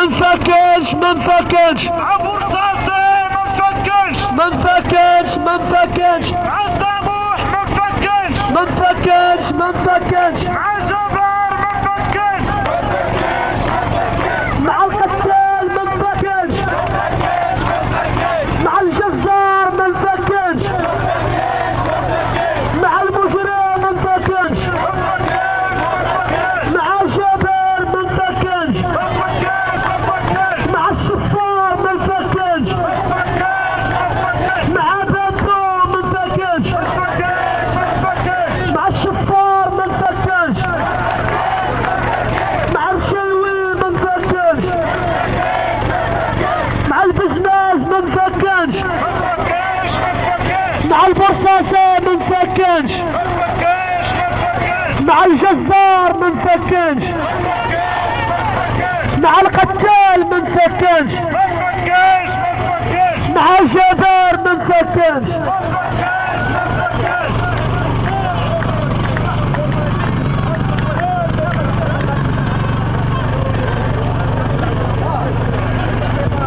منفكش منفكش ابو رصاصي منفكش منفكش منفكش مع الطموح منفكش منفكش منفكش مع الجبار منفكش مع القتال منفكش مع الجزار منفكش مع المجرم منفكش مع الجبار منفكش مع الصفار منفكش مع بنتو منفكش مع الشفار منفكش مع الشلوي منفكش مع البزناز منفكش مع البرصاصة منفكش مع الجزار منفكش مع القتال منفكش مع الجبار منفكش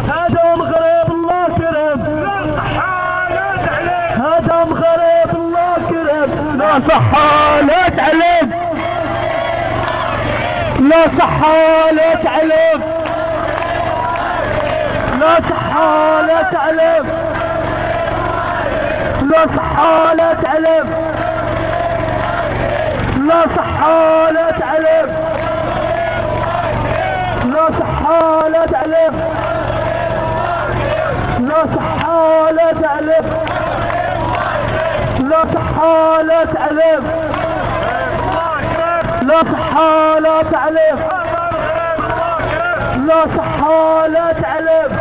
هذا مغرب الله كرم هذا مغرب الله كرم لا صحة لا تعلم لا صحة لا تعلم لا صحة لا تعلم لا صحة لا تعلم لا صحة لا تعلم لا صحة لا تعلم لا صحة لا تعلم لا صحة لا تعلم لا صحة لا تعلم لا صحة لا تعلم